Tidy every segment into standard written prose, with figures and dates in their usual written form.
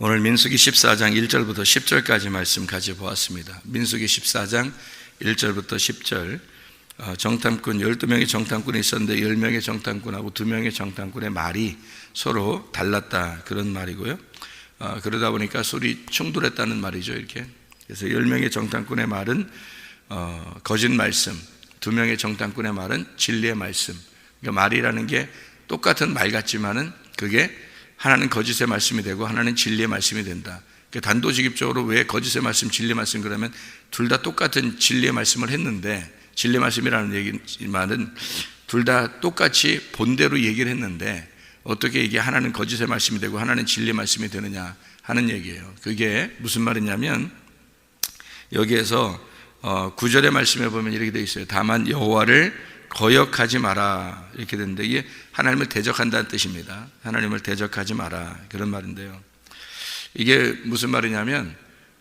오늘 민수기 14장 1절부터 10절까지 말씀 가져보았습니다. 민수기 14장 1절부터 10절, 정탐꾼 12명의 정탐꾼이 있었는데 10명의 정탐꾼하고 2명의 정탐꾼의 말이 서로 달랐다, 그런 말이고요. 그러다 보니까 소리 충돌했다는 말이죠, 이렇게. 그래서 10명의 정탐꾼의 말은 거짓 말씀, 2명의 정탐꾼의 말은 진리의 말씀. 그러니까 말이라는 게 똑같은 말 같지만은 그게 하나는 거짓의 말씀이 되고 하나는 진리의 말씀이 된다. 그러니까 단도직입적으로 왜 거짓의 말씀, 진리의 말씀, 그러면 둘 다 똑같은 진리의 말씀을 했는데, 진리의 말씀이라는 말은 둘 다 똑같이 본대로 얘기를 했는데 어떻게 이게 하나는 거짓의 말씀이 되고 하나는 진리의 말씀이 되느냐 하는 얘기예요. 그게 무슨 말이냐면, 여기에서 9절의 말씀에 보면 이렇게 되어 있어요. 다만 여호와를 거역하지 마라, 이렇게 되는데, 이게 하나님을 대적한다는 뜻입니다. 하나님을 대적하지 마라, 그런 말인데요. 이게 무슨 말이냐면,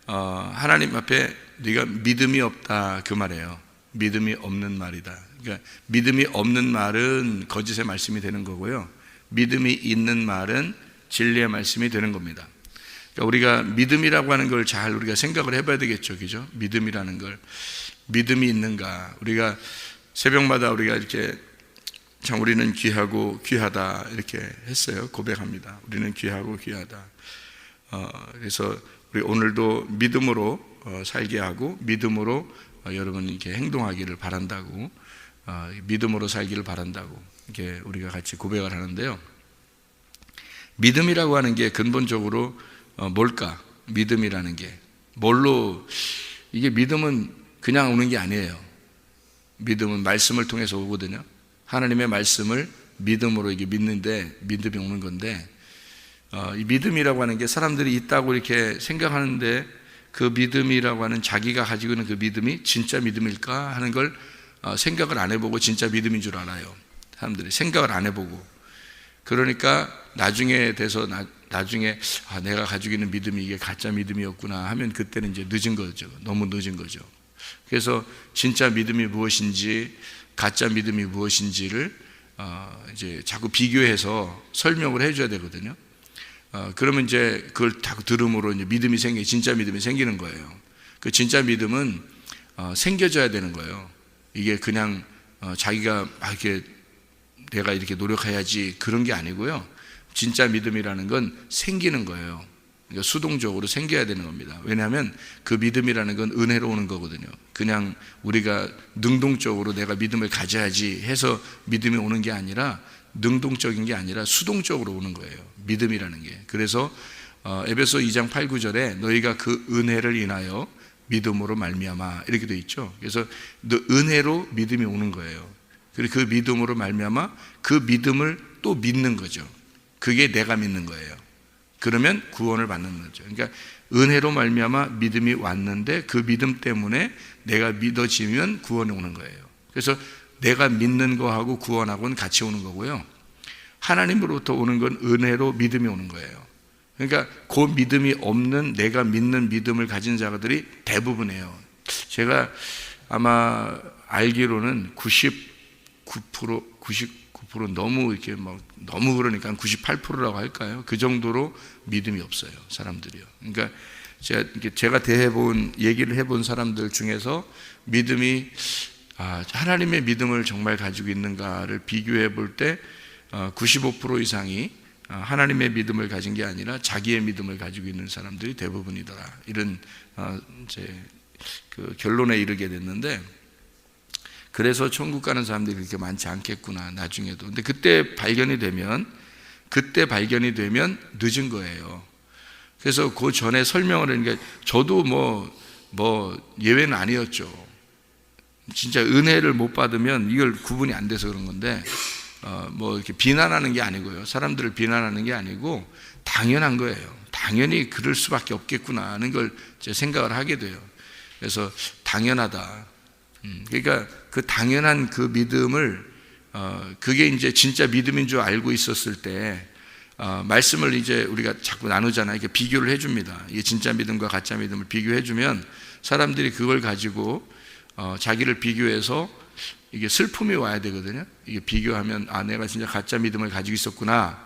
하나님 앞에 네가 믿음이 없다, 그 말이에요. 믿음이 없는 말이다. 그러니까 믿음이 없는 말은 거짓의 말씀이 되는 거고요, 믿음이 있는 말은 진리의 말씀이 되는 겁니다. 그러니까 우리가 믿음이라고 하는 걸 잘 우리가 생각을 해봐야 되겠죠, 그죠? 믿음이라는 걸, 믿음이 있는가? 우리가 새벽마다 우리가 이렇게 참 우리는 귀하고 귀하다 이렇게 했어요. 고백합니다. 우리는 귀하고 귀하다. 그래서 우리 오늘도 믿음으로 살게 하고 믿음으로 여러분 이렇게 행동하기를 바란다고, 믿음으로 살기를 바란다고 이렇게 우리가 같이 고백을 하는데요. 믿음이라고 하는 게 근본적으로 뭘까? 믿음이라는 게 뭘로? 이게 믿음은 그냥 오는 게 아니에요. 믿음은 말씀을 통해서 오거든요. 하나님의 말씀을 믿음으로 이게 믿는데 믿음이 오는 건데, 이 믿음이라고 하는 게 사람들이 있다고 이렇게 생각하는데, 그 믿음이라고 하는 자기가 가지고 있는 그 믿음이 진짜 믿음일까 하는 걸 생각을 안 해보고 진짜 믿음인 줄 알아요. 사람들이 생각을 안 해보고, 그러니까 나중에 돼서 나중에 내가 가지고 있는 믿음이 이게 가짜 믿음이었구나 하면 그때는 이제 늦은 거죠. 너무 늦은 거죠. 그래서 진짜 믿음이 무엇인지 가짜 믿음이 무엇인지를 이제 자꾸 비교해서 설명을 해줘야 되거든요. 그러면 이제 그걸 자꾸 들음으로 이제 믿음이 진짜 믿음이 생기는 거예요. 그 진짜 믿음은 생겨져야 되는 거예요. 이게 그냥 자기가 막 이렇게 내가 이렇게 노력해야지 그런 게 아니고요. 진짜 믿음이라는 건 생기는 거예요. 그러니까 수동적으로 생겨야 되는 겁니다. 왜냐하면 그 믿음이라는 건 은혜로 오는 거거든요. 그냥 우리가 능동적으로 내가 믿음을 가져야지 해서 믿음이 오는 게 아니라, 능동적인 게 아니라 수동적으로 오는 거예요, 믿음이라는 게. 그래서 에베소 2장 8, 9절에 너희가 그 은혜를 인하여 믿음으로 말미암아 이렇게 돼 있죠. 그래서 은혜로 믿음이 오는 거예요. 그리고 그 믿음으로 말미암아 그 믿음을 또 믿는 거죠. 그게 내가 믿는 거예요. 그러면 구원을 받는 거죠. 그러니까 은혜로 말미암아 믿음이 왔는데 그 믿음 때문에 내가 믿어지면 구원이 오는 거예요. 그래서 내가 믿는 거하고 구원하고는 같이 오는 거고요, 하나님으로부터 오는 건 은혜로 믿음이 오는 거예요. 그러니까 그 믿음이 없는, 내가 믿는 믿음을 가진 자들이 대부분이에요. 제가 아마 알기로는 99% 너무 이렇게 너무 그러니까 98%라고 할까요? 그 정도로 믿음이 없어요, 사람들이요. 그러니까 제가 얘기를 해본 사람들 중에서 믿음이 하나님의 믿음을 정말 가지고 있는가를 비교해 볼 때 95% 이상이 하나님의 믿음을 가진 게 아니라 자기의 믿음을 가지고 있는 사람들이 대부분이더라, 이런 이제 그 결론에 이르게 됐는데, 그래서 천국 가는 사람들이 그렇게 많지 않겠구나, 나중에도. 근데 그때 발견이 되면 늦은 거예요. 그래서 그 전에 설명을 하니까 저도 뭐 예외는 아니었죠. 진짜 은혜를 못 받으면 이걸 구분이 안 돼서 그런 건데, 뭐 이렇게 비난하는 게 아니고요, 사람들을 비난하는 게 아니고 당연한 거예요. 당연히 그럴 수밖에 없겠구나 하는 걸 제가 생각을 하게 돼요. 그래서 당연하다. 그러니까 그 당연한 그 믿음을, 그게 이제 진짜 믿음인 줄 알고 있었을 때, 말씀을 이제 우리가 자꾸 나누잖아요. 이렇게 비교를 해줍니다. 이게 진짜 믿음과 가짜 믿음을 비교해주면 사람들이 그걸 가지고 자기를 비교해서 이게 슬픔이 와야 되거든요. 이게 비교하면 내가 진짜 가짜 믿음을 가지고 있었구나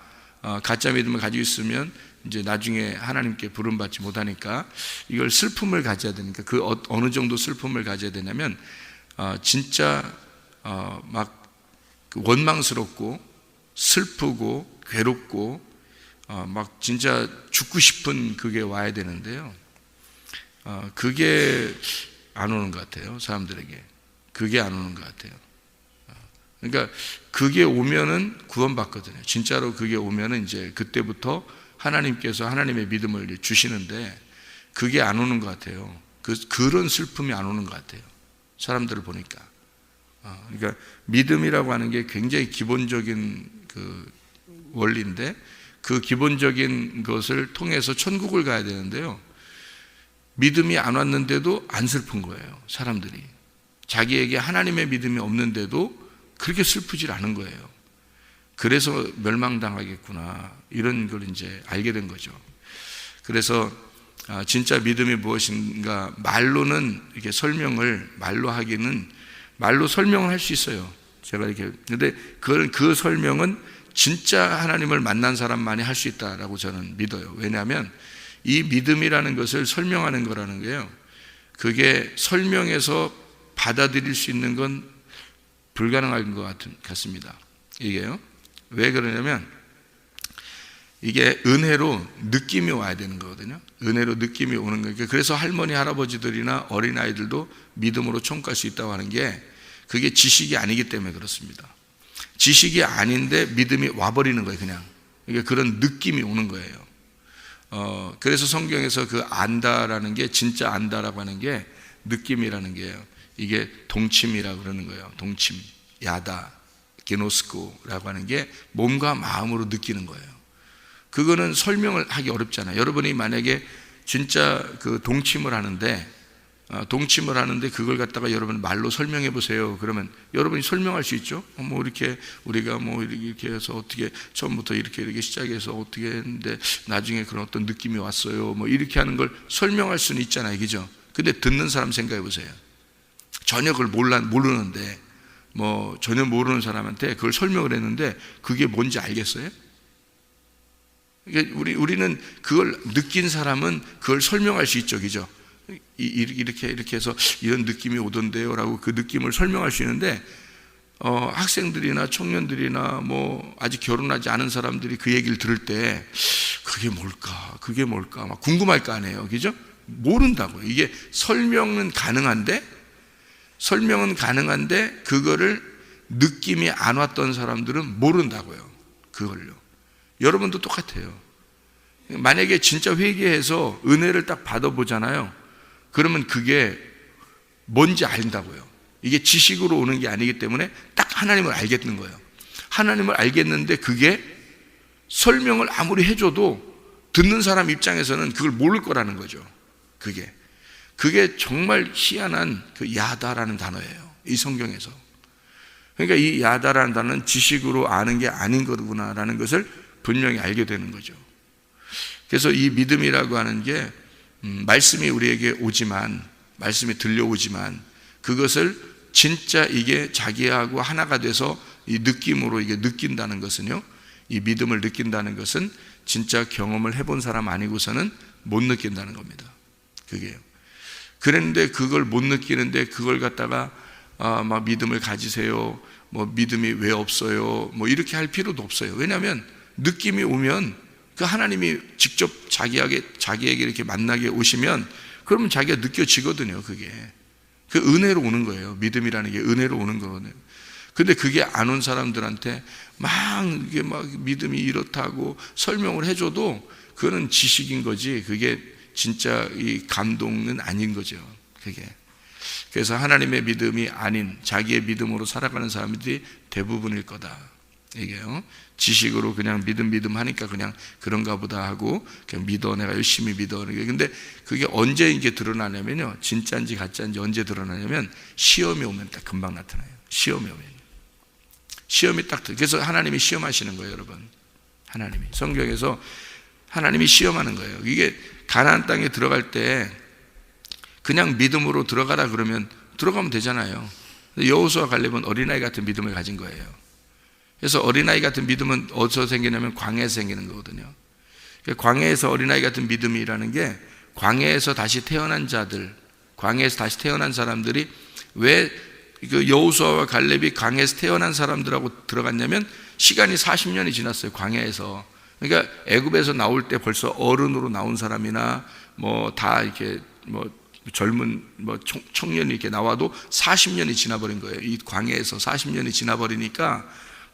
가짜 믿음을 가지고 있으면 이제 나중에 하나님께 부름받지 못하니까 이걸 슬픔을 가져야 되니까 그 어느 정도 슬픔을 가져야 되냐면 진짜 막 원망스럽고 슬프고 괴롭고 막 진짜 죽고 싶은 그게 와야 되는데요. 그게 안 오는 것 같아요. 사람들에게 그게 안 오는 것 같아요. 그러니까 그게 오면은 구원받거든요. 진짜로 그게 오면은 이제 그때부터 하나님께서 하나님의 믿음을 주시는데 그게 안 오는 것 같아요. 그런 슬픔이 안 오는 것 같아요. 사람들을 보니까. 그러니까 믿음이라고 하는 게 굉장히 기본적인 그 원리인데 그 기본적인 것을 통해서 천국을 가야 되는데요. 믿음이 안 왔는데도 안 슬픈 거예요. 사람들이. 자기에게 하나님의 믿음이 없는데도 그렇게 슬프질 않은 거예요. 그래서 멸망당하겠구나 이런 걸 이제 알게 된 거죠. 그래서 진짜 믿음이 무엇인가 말로는 이렇게 말로 하기는 말로 설명을 할 수 있어요. 제가 이렇게 근데 그 설명은 진짜 하나님을 만난 사람만이 할 수 있다라고 저는 믿어요. 왜냐하면 이 믿음이라는 것을 설명하는 거라는 게요. 그게 설명해서 받아들일 수 있는 건 불가능한 것 같습니다. 이게요. 왜 그러냐면 이게 은혜로 느낌이 와야 되는 거거든요. 은혜로 느낌이 오는 거니까. 그래서 할머니, 할아버지들이나 어린아이들도 믿음으로 총갈 수 있다고 하는 게 그게 지식이 아니기 때문에 그렇습니다. 지식이 아닌데 믿음이 와버리는 거예요. 그냥. 이게 그런 느낌이 오는 거예요. 그래서 성경에서 그 안다라는 게 진짜 안다라고 하는 게 느낌이라는 게요. 이게 동침이라고 그러는 거예요. 동침, 야다, 게노스코라고 하는 게 몸과 마음으로 느끼는 거예요. 그거는 설명을 하기 어렵잖아요. 여러분이 만약에 진짜 그 동침을 하는데 그걸 갖다가 여러분 말로 설명해 보세요. 그러면 여러분이 설명할 수 있죠. 뭐 이렇게 우리가 뭐 이렇게 해서 어떻게 처음부터 이렇게 시작해서 어떻게 했는데 나중에 그런 어떤 느낌이 왔어요. 뭐 이렇게 하는 걸 설명할 수는 있잖아요, 그죠? 근데 듣는 사람 생각해 보세요. 전혀 그걸 모르는데 뭐 전혀 모르는 사람한테 그걸 설명을 했는데 그게 뭔지 알겠어요? 그러니까 우리는 그걸 느낀 사람은 그걸 설명할 수 있죠, 그죠? 이렇게 해서 이런 느낌이 오던데요 라고 그 느낌을 설명할 수 있는데 학생들이나 청년들이나 뭐 아직 결혼하지 않은 사람들이 그 얘기를 들을 때 그게 뭘까 막 궁금할 거 아니에요, 그죠? 모른다고요. 이게 설명은 가능한데 그거를 느낌이 안 왔던 사람들은 모른다고요. 그걸요. 여러분도 똑같아요. 만약에 진짜 회개해서 은혜를 딱 받아보잖아요. 그러면 그게 뭔지 안다고요. 이게 지식으로 오는 게 아니기 때문에 딱 하나님을 알겠는 거예요. 하나님을 알겠는데 그게 설명을 아무리 해줘도 듣는 사람 입장에서는 그걸 모를 거라는 거죠. 그게 정말 희한한 그 야다라는 단어예요. 이 성경에서. 그러니까 이 야다라는 단어는 지식으로 아는 게 아닌 거구나라는 것을 분명히 알게 되는 거죠. 그래서 이 믿음이라고 하는 게 말씀이 우리에게 오지만, 말씀이 들려오지만 그것을 진짜 이게 자기하고 하나가 돼서 이 느낌으로 이게 느낀다는 것은요, 이 믿음을 느낀다는 것은 진짜 경험을 해본 사람 아니고서는 못 느낀다는 겁니다. 그게요. 그랬는데 그걸 못 느끼는데 그걸 갖다가 막 믿음을 가지세요, 뭐 믿음이 왜 없어요, 뭐 이렇게 할 필요도 없어요. 왜냐하면 느낌이 오면 그 하나님이 직접 자기에게 이렇게 만나게 오시면 그러면 자기가 느껴지거든요. 그게 그 은혜로 오는 거예요. 믿음이라는 게 은혜로 오는 거거든요. 근데 그게 안 온 사람들한테 이게 막 믿음이 이렇다고 설명을 해줘도 그거는 지식인 거지 그게 진짜 이 감동은 아닌 거죠. 그게. 그래서 하나님의 믿음이 아닌 자기의 믿음으로 살아가는 사람들이 대부분일 거다. 이게요. 지식으로 그냥 믿음 하니까 그냥 그런가 보다 하고 그냥 믿어, 내가 열심히 믿어. 근데 그게 언제 이게 드러나냐면요. 진짜인지 가짜인지 언제 드러나냐면 시험이 오면 딱 금방 나타나요. 시험이 딱 그래서 하나님이 시험하시는 거예요, 여러분. 하나님이 성경에서 하나님이 시험하는 거예요. 이게 가나안 땅에 들어갈 때 그냥 믿음으로 들어가라 그러면 들어가면 되잖아요. 근데 여호수아 갈렙은 어린아이 같은 믿음을 가진 거예요. 그래서 어린아이 같은 믿음은 어디서 생기냐면 광야에서 생기는 거거든요. 광야에서 어린아이 같은 믿음이라는 게 광야에서 다시 태어난 자들, 광야에서 다시 태어난 사람들이 왜 여호수아와 갈렙이 광야에서 태어난 사람들하고 들어갔냐면 시간이 40년이 지났어요. 광야에서. 그러니까 애굽에서 나올 때 벌써 어른으로 나온 사람이나 뭐 다 이렇게 뭐 젊은 뭐 청년이 이렇게 나와도 40년이 지나버린 거예요. 이 광야에서 40년이 지나버리니까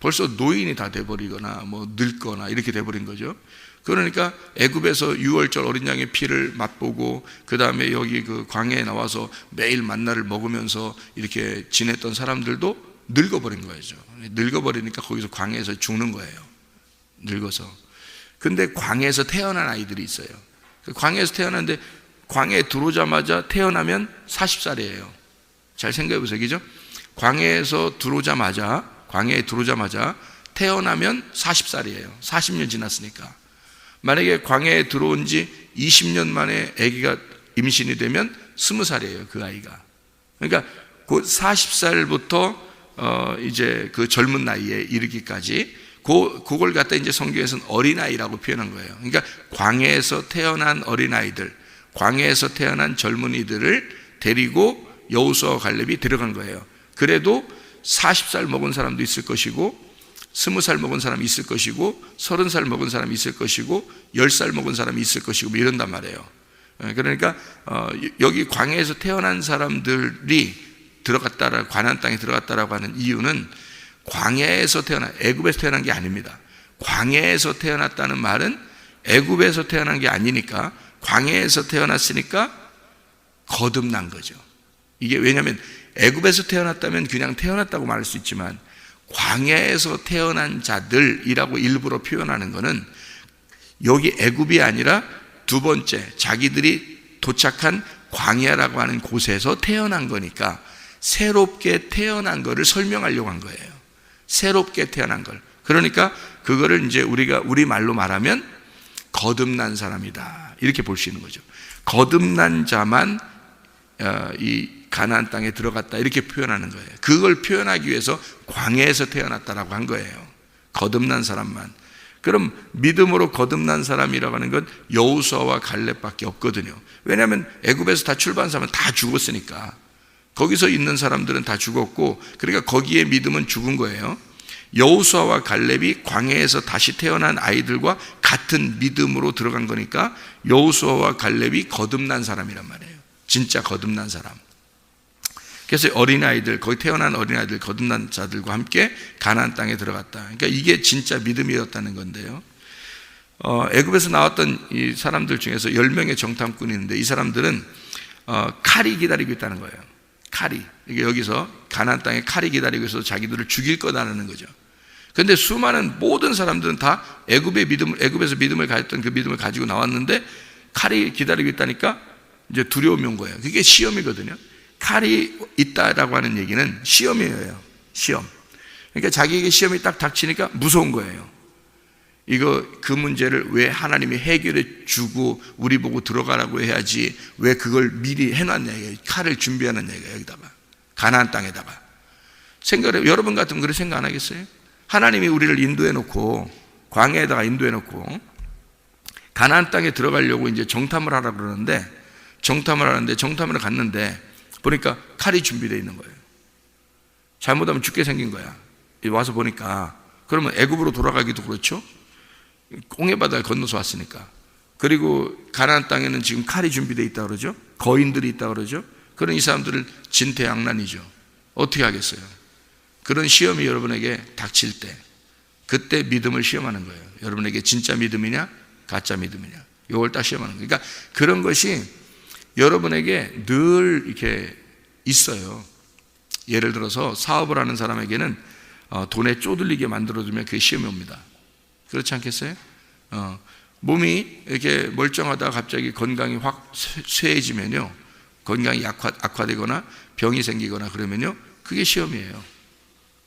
벌써 노인이 다 돼버리거나 뭐 늙거나 이렇게 돼버린 거죠. 그러니까 애굽에서 유월절 어린 양의 피를 맛보고 그 다음에 여기 그 광야에 나와서 매일 만나를 먹으면서 이렇게 지냈던 사람들도 늙어버린 거죠. 늙어버리니까 거기서 광야에서 죽는 거예요. 늙어서. 근데 광야에서 태어난 아이들이 있어요. 광야에서 태어났는데 광야에 들어오자마자 태어나면 40살이에요. 잘 생각해 보세요. 그죠? 광야에 들어오자마자 태어나면 40살이에요. 40년 지났으니까. 만약에 광야에 들어온 지 20년 만에 아기가 임신이 되면 20살이에요. 그 아이가. 그러니까 그 40살부터 이제 그 젊은 나이에 이르기까지 그걸 갖다 이제 성경에서는 어린아이라고 표현한 거예요. 그러니까 광야에서 태어난 어린아이들, 광야에서 태어난 젊은이들을 데리고 여호수아와 갈렙이 들어간 거예요. 그래도 40살 먹은 사람도 있을 것이고 20살 먹은 사람이 있을 것이고 30살 먹은 사람이 있을 것이고 10살 먹은 사람이 있을 것이고 뭐 이런단 말이에요. 그러니까 여기 광야에서 태어난 사람들이 가나안 땅에 들어갔다라고 하는 이유는 광야에서 애굽에서 태어난 게 아닙니다. 광야에서 태어났다는 말은 애굽에서 태어난 게 아니니까 광야에서 태어났으니까 거듭난 거죠. 이게 왜냐하면 애굽에서 태어났다면 그냥 태어났다고 말할 수 있지만 광야에서 태어난 자들이라고 일부러 표현하는 것은 여기 애굽이 아니라 두 번째 자기들이 도착한 광야라고 하는 곳에서 태어난 거니까 새롭게 태어난 거를 설명하려고 한 거예요. 새롭게 태어난 걸. 그러니까 그거를 이제 우리가 우리 말로 말하면 거듭난 사람이다 이렇게 볼 수 있는 거죠. 거듭난 자만 이 가나안 땅에 들어갔다 이렇게 표현하는 거예요. 그걸 표현하기 위해서 광야에서 태어났다라고 한 거예요. 거듭난 사람만. 그럼 믿음으로 거듭난 사람이라고 하는 건 여호수아와 갈렙밖에 없거든요. 왜냐하면 애굽에서 다 출발한 사람은 다 죽었으니까. 거기서 있는 사람들은 다 죽었고 그러니까 거기에 믿음은 죽은 거예요. 여호수아와 갈렙이 광야에서 다시 태어난 아이들과 같은 믿음으로 들어간 거니까 여호수아와 갈렙이 거듭난 사람이란 말이에요. 진짜 거듭난 사람. 그래서 어린아이들, 거기 태어난 어린아이들, 거듭난 자들과 함께 가나안 땅에 들어갔다. 그러니까 이게 진짜 믿음이었다는 건데요. 애굽에서 나왔던 이 사람들 중에서 10명의 정탐꾼이 있는데 이 사람들은 칼이 기다리고 있다는 거예요. 칼이. 이게 여기서 가나안 땅에 칼이 기다리고 있어서 자기들을 죽일 거다라는 거죠. 그런데 수많은 모든 사람들은 다 애굽에서 믿음을 가졌던 그 믿음을 가지고 나왔는데 칼이 기다리고 있다니까 이제 두려움이 온 거예요. 그게 시험이거든요. 칼이 있다라고 하는 얘기는 시험이에요. 시험. 그러니까 자기에게 시험이 딱 닥치니까 무서운 거예요. 그 문제를 왜 하나님이 해결해 주고 우리 보고 들어가라고 해야지 왜 그걸 미리 해놨냐 이게 칼을 준비하는 얘기예요. 여기다가 가나안 땅에다가 여러분 같으면 그렇게 생각 안 하겠어요? 하나님이 우리를 인도해 놓고 광야에다가 인도해 놓고 가나안 땅에 들어가려고 이제 정탐을 하라 그러는데 정탐을 갔는데 보니까 칼이 준비되어 있는 거예요. 잘못하면 죽게 생긴 거야. 와서 보니까 그러면 애굽으로 돌아가기도 그렇죠. 홍해바다를 건너서 왔으니까. 그리고 가나안 땅에는 지금 칼이 준비되어 있다 그러죠. 거인들이 있다 그러죠. 그런 이 사람들을 진퇴양난이죠. 어떻게 하겠어요? 그런 시험이 여러분에게 닥칠 때 그때 믿음을 시험하는 거예요. 여러분에게 진짜 믿음이냐 가짜 믿음이냐 이걸 딱 시험하는 거예요. 그러니까 그런 것이 여러분에게 늘 이렇게 있어요. 예를 들어서 사업을 하는 사람에게는 돈에 쪼들리게 만들어주면 그게 시험이 옵니다. 그렇지 않겠어요? 몸이 이렇게 멀쩡하다가 갑자기 건강이 확 쇠해지면요, 건강이 악화되거나 병이 생기거나 그러면요, 그게 시험이에요.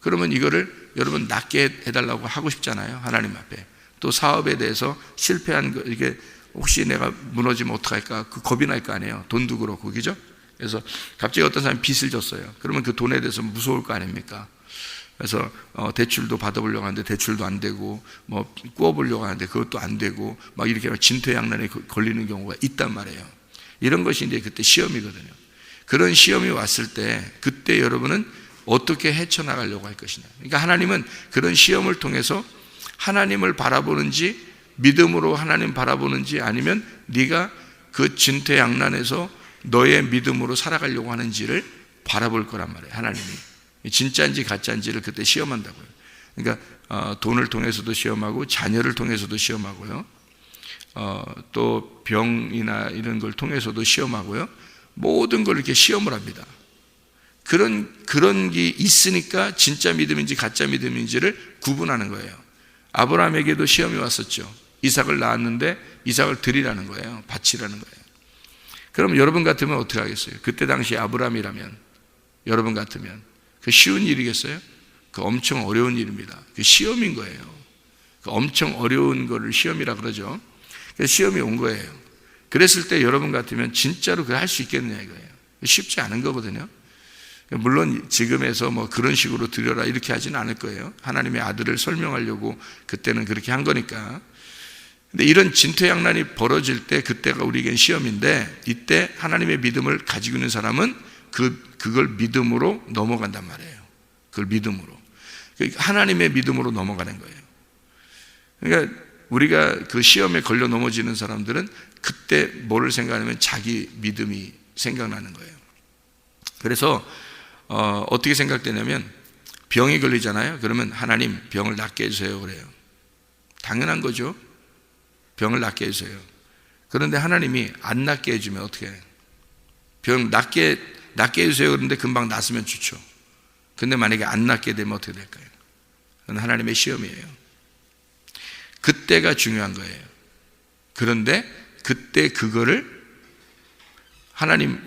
그러면 이거를 여러분 낫게 해달라고 하고 싶잖아요, 하나님 앞에. 또 사업에 대해서 실패한 거, 이게 혹시 내가 무너지면 어떡할까? 그 겁이 날 거 아니에요. 돈도 그렇고, 그죠? 그래서 갑자기 어떤 사람이 빚을 졌어요. 그러면 그 돈에 대해서 무서울 거 아닙니까? 그래서 대출도 받아보려고 하는데 대출도 안 되고, 뭐 꾸어보려고 하는데 그것도 안 되고, 막 이렇게 진퇴양난에 걸리는 경우가 있단 말이에요. 이런 것이 이제 그때 시험이거든요. 그런 시험이 왔을 때 그때 여러분은 어떻게 헤쳐나가려고 할 것이냐. 그러니까 하나님은 그런 시험을 통해서 하나님을 바라보는지, 믿음으로 하나님 바라보는지, 아니면 네가 그 진퇴양난에서 너의 믿음으로 살아가려고 하는지를 바라볼 거란 말이에요. 하나님이 진짜인지 가짜인지를 그때 시험한다고요. 그러니까 돈을 통해서도 시험하고, 자녀를 통해서도 시험하고요, 또 병이나 이런 걸 통해서도 시험하고요, 모든 걸 이렇게 시험을 합니다. 그런 게 있으니까 진짜 믿음인지 가짜 믿음인지를 구분하는 거예요. 아브라함에게도 시험이 왔었죠. 이삭을 낳았는데 이삭을 드리라는 거예요. 바치라는 거예요. 그럼 여러분 같으면 어떻게 하겠어요? 그때 당시 아브라함이라면, 여러분 같으면 그 쉬운 일이겠어요? 그 엄청 어려운 일입니다. 그 시험인 거예요. 그 엄청 어려운 거를 시험이라 그러죠. 그래서 시험이 온 거예요. 그랬을 때 여러분 같으면 진짜로 그걸 할 수 있겠느냐 이거예요. 쉽지 않은 거거든요. 물론 지금에서 뭐 그런 식으로 드려라 이렇게 하지는 않을 거예요. 하나님의 아들을 설명하려고 그때는 그렇게 한 거니까. 근데 이런 진퇴양난이 벌어질 때 그때가 우리에겐 시험인데, 이때 하나님의 믿음을 가지고 있는 사람은 그걸 믿음으로 넘어간단 말이에요. 그걸 믿음으로. 하나님의 믿음으로 넘어가는 거예요. 그러니까 우리가 그 시험에 걸려 넘어지는 사람들은 그때 뭐를 생각하냐면 자기 믿음이 생각나는 거예요. 그래서 어떻게 생각되냐면, 병이 걸리잖아요. 그러면 하나님 병을 낫게 해주세요 그래요. 당연한 거죠. 병을 낫게 해주세요. 그런데 하나님이 안 낫게 해주면 어떻게 해요? 병 낫게 해주세요 그런데 금방 낫으면 좋죠. 근데 만약에 안 낫게 되면 어떻게 될까요? 그건 하나님의 시험이에요. 그때가 중요한 거예요. 그런데 그때 그거를 하나님이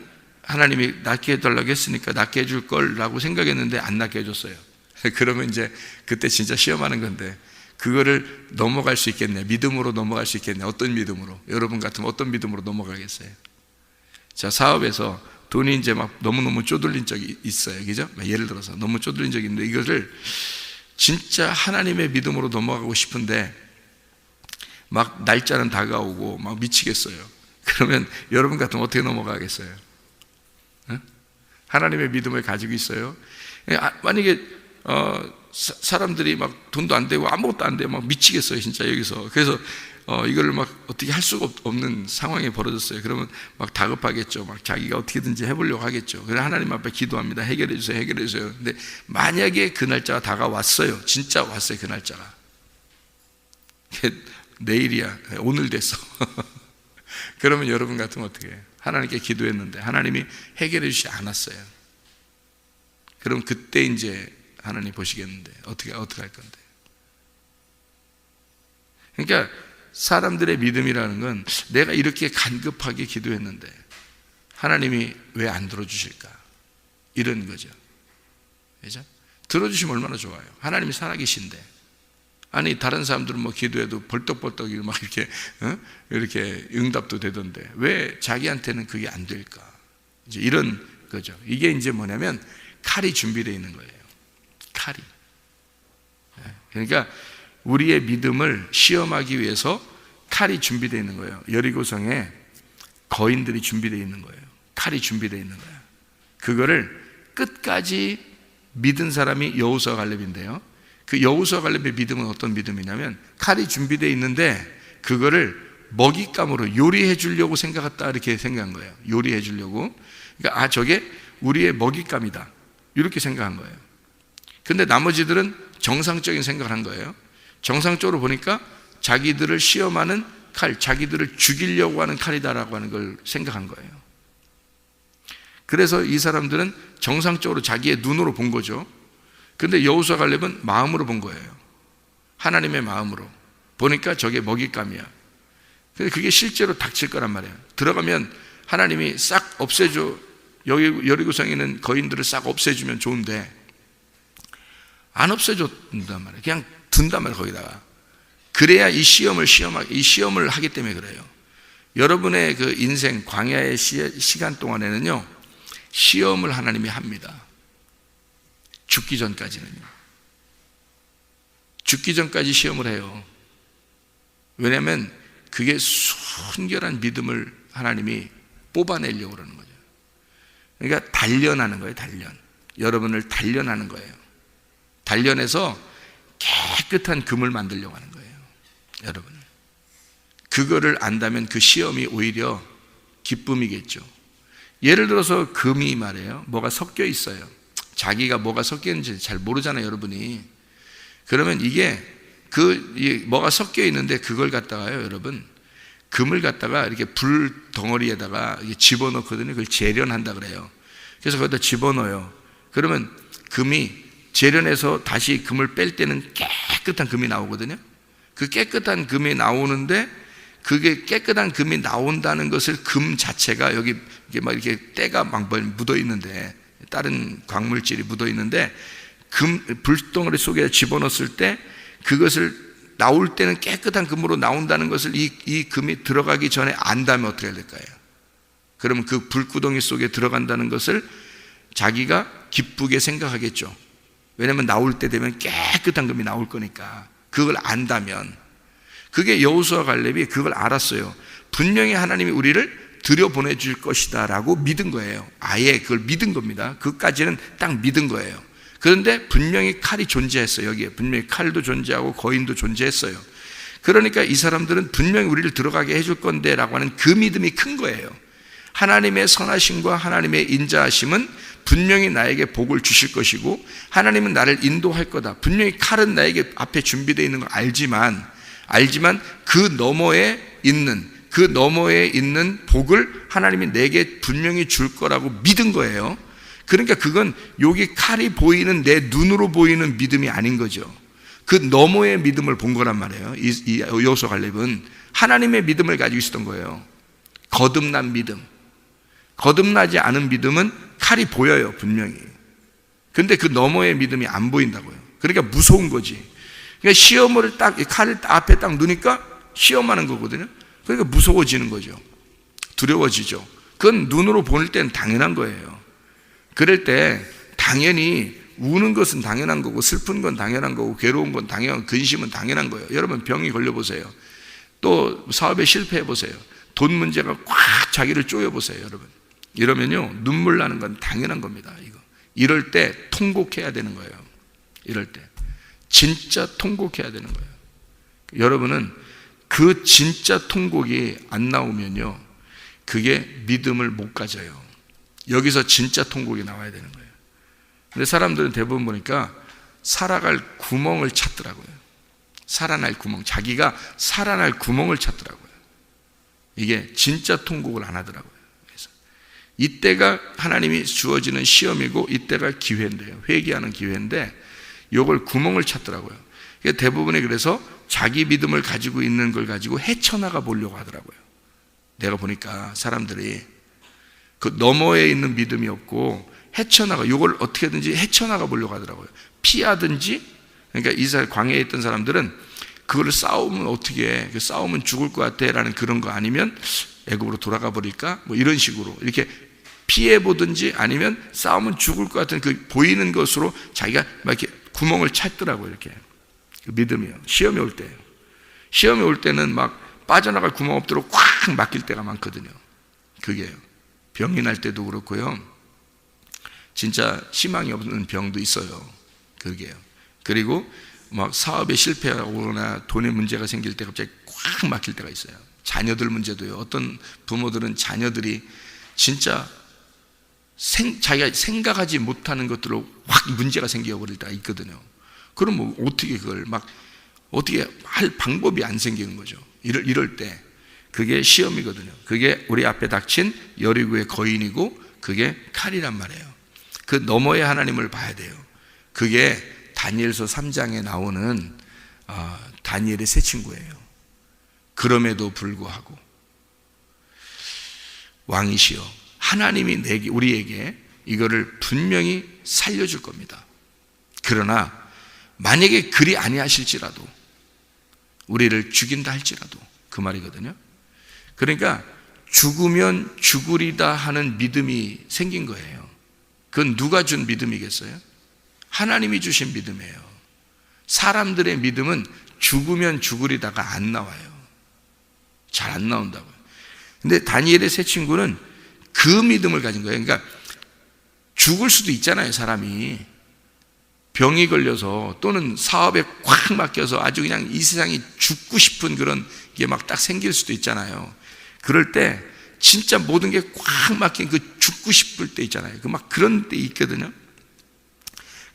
낫게 해달라고 했으니까 낫게 해줄 거라고 생각했는데 안 낫게 해줬어요. 그러면 이제 그때 진짜 시험하는 건데, 그거를 넘어갈 수 있겠네, 믿음으로 넘어갈 수 있겠네. 어떤 믿음으로? 여러분 같으면 어떤 믿음으로 넘어가겠어요? 자, 사업에서 돈이 이제 막 너무너무 쪼들린 적이 있어요. 그죠? 예를 들어서 너무 쪼들린 적이 있는데, 이거를 진짜 하나님의 믿음으로 넘어가고 싶은데 막 날짜는 다가오고 막 미치겠어요. 그러면 여러분 같으면 어떻게 넘어가겠어요? 하나님의 믿음을 가지고 있어요. 만약에 사람들이 막 돈도 안 되고 아무것도 안 되고 막 미치겠어요 진짜 여기서. 그래서 이걸 막 어떻게 할 수가 없는 상황이 벌어졌어요. 그러면 막 다급하겠죠. 막 자기가 어떻게든지 해보려고 하겠죠. 그래서 하나님 앞에 기도합니다. 해결해 주세요, 해결해 주세요. 근데 만약에 그 날짜가 다가왔어요. 진짜 왔어요. 그 날짜가 내일이야, 오늘 됐어. 그러면 여러분 같으면 어떻게 해요? 하나님께 기도했는데 하나님이 해결해 주시지 않았어요. 그럼 그때 이제 하나님 보시겠는데 어떻게 할 건데? 그러니까 사람들의 믿음이라는 건, 내가 이렇게 간급하게 기도했는데 하나님이 왜 안 들어주실까? 이런 거죠. 그죠? 들어주시면 얼마나 좋아요. 하나님이 살아계신데. 아니 다른 사람들은 뭐 기도해도 벌떡벌떡 막 이렇게 응답도 되던데 왜 자기한테는 그게 안 될까? 이제 이런 거죠. 이게 이제 뭐냐면 칼이 준비되어 있는 거예요. 칼이. 그러니까 우리의 믿음을 시험하기 위해서 칼이 준비되어 있는 거예요. 여리고성에 거인들이 준비되어 있는 거예요. 칼이 준비되어 있는 거예요. 그거를 끝까지 믿은 사람이 여호수아 갈렙인데요. 그 여호수아 갈렙의 믿음은 어떤 믿음이냐면, 칼이 준비되어 있는데 그거를 먹잇감으로 요리해 주려고 생각했다, 이렇게 생각한 거예요. 요리해 주려고. 그러니까 저게 우리의 먹잇감이다, 이렇게 생각한 거예요. 근데 나머지들은 정상적인 생각을 한 거예요. 정상적으로 보니까 자기들을 시험하는 칼, 자기들을 죽이려고 하는 칼이다라고 하는 걸 생각한 거예요. 그래서 이 사람들은 정상적으로 자기의 눈으로 본 거죠. 근데 여호수아 갈렙은 마음으로 본 거예요. 하나님의 마음으로 보니까 저게 먹잇감이야. 근데 그게 실제로 닥칠 거란 말이에요. 들어가면 하나님이 싹 없애줘, 여기 여리고성에 있는 거인들을 싹 없애주면 좋은데 안 없애준단 말이에요. 그냥 둔단 말이에요, 거기다가. 그래야 이 시험을 하기 때문에 그래요. 여러분의 그 인생 광야의 시간 동안에는요, 시험을 하나님이 합니다. 죽기 전까지는요. 죽기 전까지 시험을 해요. 왜냐하면 그게 순결한 믿음을 하나님이 뽑아내려고 그러는 거죠. 그러니까 단련하는 거예요. 여러분을 단련하는 거예요. 단련해서 깨끗한 금을 만들려고 하는 거예요. 여러분을. 그거를 안다면 그 시험이 오히려 기쁨이겠죠. 예를 들어서 금이 말이에요. 뭐가 섞여 있어요. 자기가 뭐가 섞여 있는지 잘 모르잖아요, 여러분이. 그러면 이게 뭐가 섞여 있는데 그걸 갖다가요, 여러분, 금을 갖다가 이렇게 불 덩어리에다가 집어넣거든요. 그걸 재련한다 그래요. 그래서 거기다 집어넣어요. 그러면 금이 재련해서 다시 금을 뺄 때는 깨끗한 금이 나오거든요. 그 깨끗한 금이 나오는데, 그게 깨끗한 금이 나온다는 것을 금 자체가 여기 막 이렇게 때가 막 묻어 있는데, 다른 광물질이 묻어 있는데, 불덩어리 속에 집어넣었을 때 그것을 나올 때는 깨끗한 금으로 나온다는 것을 이 금이 들어가기 전에 안다면 어떻게 해야 될까요? 그러면 그 불구덩이 속에 들어간다는 것을 자기가 기쁘게 생각하겠죠. 왜냐하면 나올 때 되면 깨끗한 금이 나올 거니까. 그걸 안다면. 그게 여호수아 갈렙이 그걸 알았어요. 분명히 하나님이 우리를 들여보내줄 것이다 라고 믿은 거예요. 아예 그걸 믿은 겁니다. 그까지는 딱 믿은 거예요. 그런데 분명히 칼이 존재했어요. 여기에 분명히 칼도 존재하고 거인도 존재했어요. 그러니까 이 사람들은 분명히 우리를 들어가게 해줄 건데 라고 하는 그 믿음이 큰 거예요. 하나님의 선하심과 하나님의 인자하심은 분명히 나에게 복을 주실 것이고, 하나님은 나를 인도할 거다. 분명히 칼은 나에게 앞에 준비되어 있는 걸 알지만 그 너머에 있는 복을 하나님이 내게 분명히 줄 거라고 믿은 거예요. 그러니까 그건 여기 칼이 보이는 내 눈으로 보이는 믿음이 아닌 거죠. 그 너머의 믿음을 본 거란 말이에요. 이 여호수아 갈렙은 하나님의 믿음을 가지고 있었던 거예요. 거듭난 믿음. 거듭나지 않은 믿음은 칼이 보여요, 분명히. 근데 그 너머의 믿음이 안 보인다고요. 그러니까 무서운 거지. 그러니까 시험을 칼을 앞에 딱 놓으니까 시험하는 거거든요. 그러니까 무서워지는 거죠. 두려워지죠. 그건 눈으로 볼 때는 당연한 거예요. 그럴 때 당연히 우는 것은 당연한 거고, 슬픈 건 당연한 거고, 괴로운 건 당연한, 근심은 당연한 거예요. 여러분 병이 걸려보세요. 또 사업에 실패해보세요. 돈 문제가 꽉 자기를 쪼여보세요, 여러분. 이러면요, 눈물 나는 건 당연한 겁니다. 이럴 때 통곡해야 되는 거예요. 이럴 때 진짜 통곡해야 되는 거예요. 여러분은 그 진짜 통곡이 안 나오면요, 그게 믿음을 못 가져요. 여기서 진짜 통곡이 나와야 되는 거예요. 근데 사람들은 대부분 보니까 살아갈 구멍을 찾더라고요. 살아날 구멍, 자기가 살아날 구멍을 찾더라고요. 이게 진짜 통곡을 안 하더라고요. 그래서 이때가 하나님이 주어지는 시험이고, 이때가 기회인데요, 회개하는 기회인데, 이걸 구멍을 찾더라고요. 대부분이 그래서 자기 믿음을 가지고 있는 걸 가지고 헤쳐나가 보려고 하더라고요. 내가 보니까 사람들이 그 너머에 있는 믿음이 없고 이걸 어떻게든지 헤쳐나가 보려고 하더라고요. 피하든지. 그러니까 이스라엘 광야에 있던 사람들은 그걸 싸우면 어떻게 해? 그 싸우면 죽을 것 같아 라는 그런 거, 아니면 애굽으로 돌아가 버릴까? 뭐 이런 식으로 이렇게 피해보든지, 아니면 싸우면 죽을 것 같은 그 보이는 것으로 자기가 막 이렇게 구멍을 찾더라고요. 이렇게. 그 믿음이요. 시험이 올 때예요. 시험이 올 때는 막 빠져나갈 구멍 없도록 꽉 막힐 때가 많거든요. 그게요. 병이 날 때도 그렇고요. 진짜 희망이 없는 병도 있어요. 그게요. 그리고 막 사업에 실패하거나 돈에 문제가 생길 때 갑자기 꽉 막힐 때가 있어요. 자녀들 문제도요. 어떤 부모들은 자녀들이 진짜 자기가 생각하지 못하는 것들로 확 문제가 생겨버릴 때가 있거든요. 그럼 뭐 어떻게 그걸 어떻게 할 방법이 안 생기는 거죠. 이럴 때 그게 시험이거든요. 그게 우리 앞에 닥친 여리고의 거인이고, 그게 칼이란 말이에요. 그 너머의 하나님을 봐야 돼요. 그게 다니엘서 3장에 나오는 다니엘의 세 친구예요. 그럼에도 불구하고 왕이시여, 하나님이 우리에게 이거를 분명히 살려줄 겁니다. 그러나 만약에 그리 아니하실지라도, 우리를 죽인다 할지라도, 그 말이거든요. 그러니까 죽으면 죽으리다 하는 믿음이 생긴 거예요. 그건 누가 준 믿음이겠어요? 하나님이 주신 믿음이에요. 사람들의 믿음은 죽으면 죽으리다가 안 나와요. 잘 안 나온다고요. 근데 다니엘의 세 친구는 그 믿음을 가진 거예요. 그러니까 죽을 수도 있잖아요, 사람이. 병이 걸려서 또는 사업에 꽉 막혀서 아주 그냥 이 세상이 죽고 싶은 그런 게 막 딱 생길 수도 있잖아요. 그럴 때 진짜 모든 게 꽉 막힌 그 죽고 싶을 때 있잖아요. 그 막 그런 때 있거든요.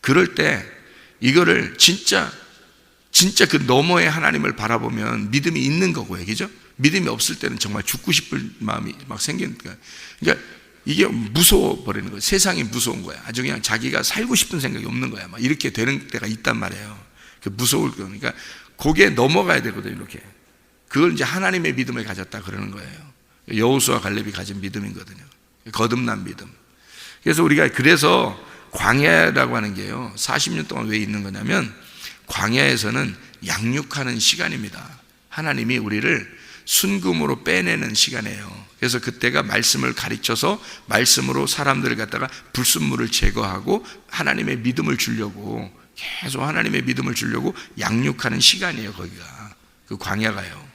그럴 때 이거를 진짜 그 너머의 하나님을 바라보면 믿음이 있는 거고요. 그죠? 믿음이 없을 때는 정말 죽고 싶을 마음이 막 생기는 거예요. 그러니까 이게 무서워 버리는 거예요. 세상이 무서운 거야. 아주 그냥 자기가 살고 싶은 생각이 없는 거야. 막 이렇게 되는 때가 있단 말이에요. 무서울 거니까 거기에 넘어가야 되거든요. 이렇게. 그걸 이제 하나님의 믿음을 가졌다 그러는 거예요. 여호수아 갈렙이 가진 믿음이거든요. 거듭난 믿음. 그래서 우리가 그래서 광야라고 하는 게요, 40년 동안 왜 있는 거냐면 광야에서는 양육하는 시간입니다. 하나님이 우리를 순금으로 빼내는 시간이에요. 그래서 그때가 말씀을 가르쳐서 말씀으로 사람들을 갖다가 불순물을 제거하고 하나님의 믿음을 주려고, 계속 하나님의 믿음을 주려고 양육하는 시간이에요. 거기가, 그 광야가요.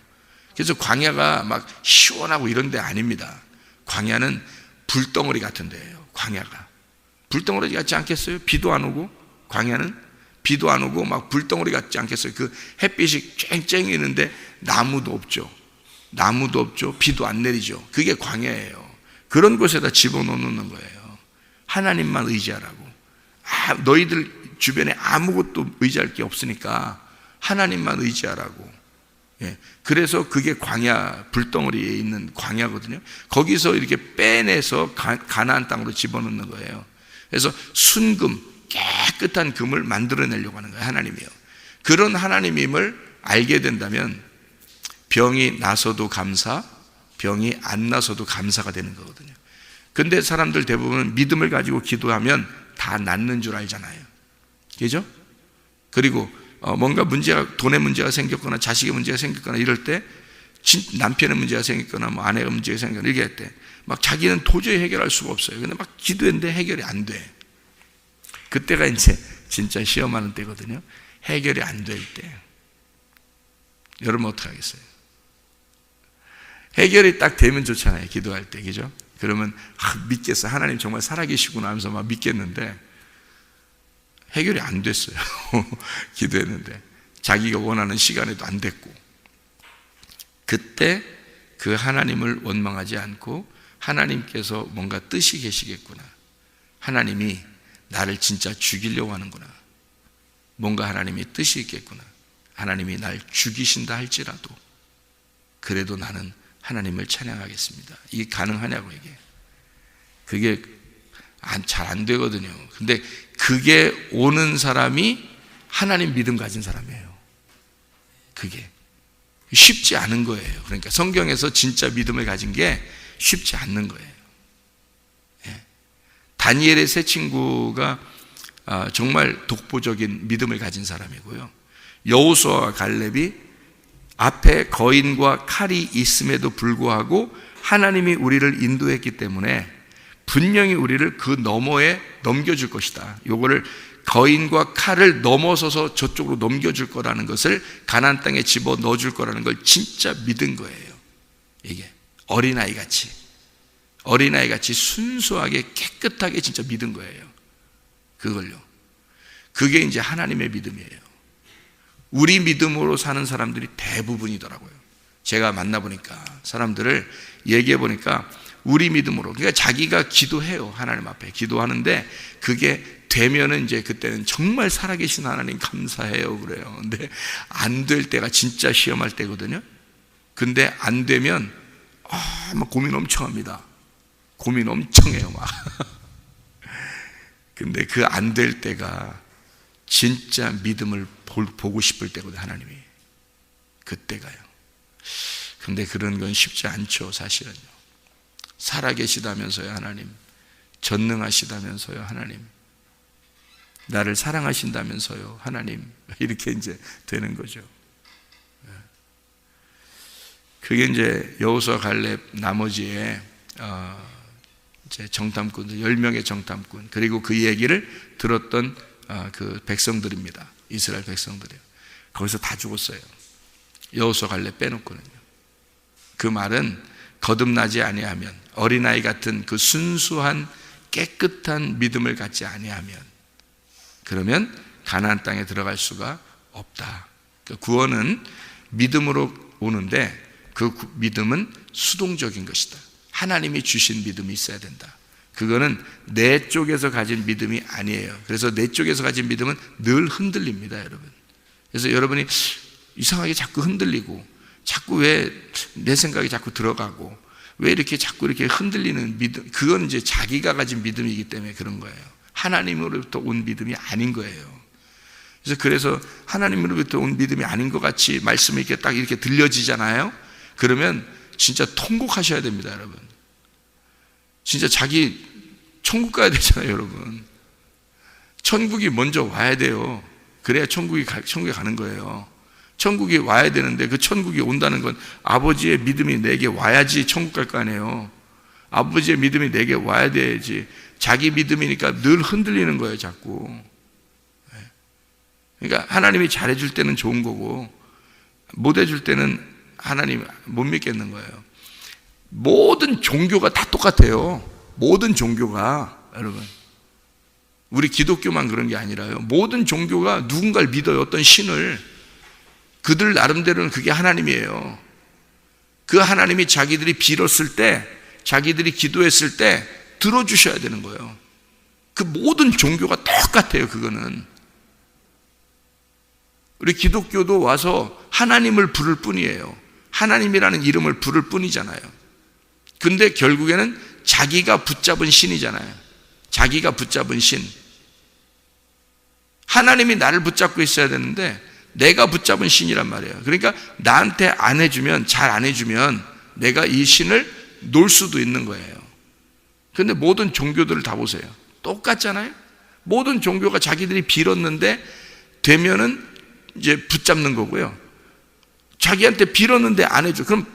그래서 광야가 막 시원하고 이런 데 아닙니다. 광야는 불덩어리 같은 데예요. 광야가 불덩어리 같지 않겠어요? 비도 안 오고, 광야는 비도 안 오고 막 불덩어리 같지 않겠어요? 그 햇빛이 쨍쨍이는데 나무도 없죠. 비도 안 내리죠. 그게 광야예요. 그런 곳에다 집어넣는 거예요. 하나님만 의지하라고. 너희들 주변에 아무것도 의지할 게 없으니까 하나님만 의지하라고. 그래서 그게 광야, 불덩어리에 있는 광야거든요. 거기서 이렇게 빼내서 가나안 땅으로 집어넣는 거예요. 그래서 순금, 깨끗한 금을 만들어내려고 하는 거예요. 하나님이요. 그런 하나님임을 알게 된다면 병이 나서도 감사, 병이 안 나서도 감사가 되는 거거든요. 근데 사람들 대부분 믿음을 가지고 기도하면 다 낫는 줄 알잖아요. 그죠? 그리고 뭔가 문제가, 돈의 문제가 생겼거나 자식의 문제가 생겼거나 이럴 때, 남편의 문제가 생겼거나 뭐 아내가 문제가 생겼거나 이렇게 할 때 막 자기는 도저히 해결할 수가 없어요. 근데 막 기도했는데 해결이 안 돼. 그때가 이제 진짜 시험하는 때거든요. 해결이 안 될 때 여러분 어떻게 하겠어요? 해결이 딱 되면 좋잖아요. 기도할 때, 그죠? 그러면 믿겠어, 하나님 정말 살아계시구나 하면서 막 믿겠는데 해결이 안 됐어요. 기도했는데 자기가 원하는 시간에도 안 됐고, 그때 그 하나님을 원망하지 않고 하나님께서 뭔가 뜻이 계시겠구나, 하나님이 나를 진짜 죽이려고 하는구나, 뭔가 하나님의 뜻이 있겠구나, 하나님이 날 죽이신다 할지라도 그래도 나는 하나님을 찬양하겠습니다. 이게 가능하냐고. 이게 그게 잘 안 되거든요. 근데 그게 오는 사람이 하나님 믿음 가진 사람이에요. 그게 쉽지 않은 거예요. 그러니까 성경에서 진짜 믿음을 가진 게 쉽지 않는 거예요. 다니엘의 세 친구가 정말 독보적인 믿음을 가진 사람이고요. 여호수아와 갈렙이 앞에 거인과 칼이 있음에도 불구하고 하나님이 우리를 인도했기 때문에 분명히 우리를 그 너머에 넘겨줄 것이다. 요거를 거인과 칼을 넘어서서 저쪽으로 넘겨줄 거라는 것을, 가나안 땅에 집어 넣어줄 거라는 걸 진짜 믿은 거예요. 이게 어린아이같이 순수하게 깨끗하게 진짜 믿은 거예요. 그걸요. 그게 이제 하나님의 믿음이에요. 우리 믿음으로 사는 사람들이 대부분이더라고요. 제가 만나보니까, 사람들을 얘기해보니까 우리 믿음으로, 그러니까 자기가 기도해요. 하나님 앞에 기도하는데 그게 되면은 이제 그때는 정말 살아계신 하나님 감사해요 그래요. 근데 안 될 때가 진짜 시험할 때거든요. 근데 안 되면 막 고민 엄청 합니다. 고민 엄청 해요 막. 근데 그 안 될 때가 진짜 믿음을 보고 싶을 때거든요. 하나님이 그때가요. 근데 그런 건 쉽지 않죠. 사실은요. 살아계시다면서요 하나님, 전능하시다면서요 하나님, 나를 사랑하신다면서요 하나님, 이렇게 이제 되는 거죠. 그게 이제 여호수아 갈렙 나머지에 이제 정탐꾼, 10명의 정탐꾼, 그리고 그 얘기를 들었던 그 백성들입니다. 이스라엘 백성들이요. 거기서 다 죽었어요. 여호수아 갈렙 빼놓고는요. 그 말은 거듭나지 아니하면, 어린아이 같은 그 순수한 깨끗한 믿음을 갖지 아니하면, 그러면 가나안 땅에 들어갈 수가 없다. 구원은 믿음으로 오는데 그 믿음은 수동적인 것이다. 하나님이 주신 믿음이 있어야 된다. 그거는 내 쪽에서 가진 믿음이 아니에요. 그래서 내 쪽에서 가진 믿음은 늘 흔들립니다, 여러분. 그래서 여러분이 이상하게 자꾸 흔들리고, 자꾸 왜 내 생각이 자꾸 들어가고, 왜 이렇게 자꾸 이렇게 흔들리는 믿음, 그건 이제 자기가 가진 믿음이기 때문에 그런 거예요. 하나님으로부터 온 믿음이 아닌 거예요. 그래서 하나님으로부터 온 믿음이 아닌 것 같이 말씀이 이렇게 딱 이렇게 들려지잖아요. 그러면 진짜 통곡하셔야 됩니다, 여러분. 진짜 자기 천국 가야 되잖아요, 여러분. 천국이 먼저 와야 돼요. 그래야 천국에 가는 거예요. 천국이 와야 되는데, 그 천국이 온다는 건 아버지의 믿음이 내게 와야지 천국 갈 거 아니에요. 아버지의 믿음이 내게 와야 돼야지. 자기 믿음이니까 늘 흔들리는 거예요, 자꾸. 그러니까 하나님이 잘해줄 때는 좋은 거고, 못해줄 때는 하나님 못 믿겠는 거예요. 모든 종교가 다 똑같아요. 모든 종교가, 여러분, 우리 기독교만 그런 게 아니라요, 모든 종교가 누군가를 믿어요. 어떤 신을. 그들 나름대로는 그게 하나님이에요. 그 하나님이 자기들이 빌었을 때, 자기들이 기도했을 때 들어주셔야 되는 거예요. 그 모든 종교가 똑같아요. 그거는 우리 기독교도 와서 하나님을 부를 뿐이에요. 하나님이라는 이름을 부를 뿐이잖아요. 근데 결국에는 자기가 붙잡은 신이잖아요. 자기가 붙잡은 신. 하나님이 나를 붙잡고 있어야 되는데 내가 붙잡은 신이란 말이에요. 그러니까 나한테 안 해주면, 잘 안 해주면 내가 이 신을 놓을 수도 있는 거예요. 근데 모든 종교들을 다 보세요. 똑같잖아요. 모든 종교가 자기들이 빌었는데 되면은 이제 붙잡는 거고요. 자기한테 빌었는데 안 해줘. 그럼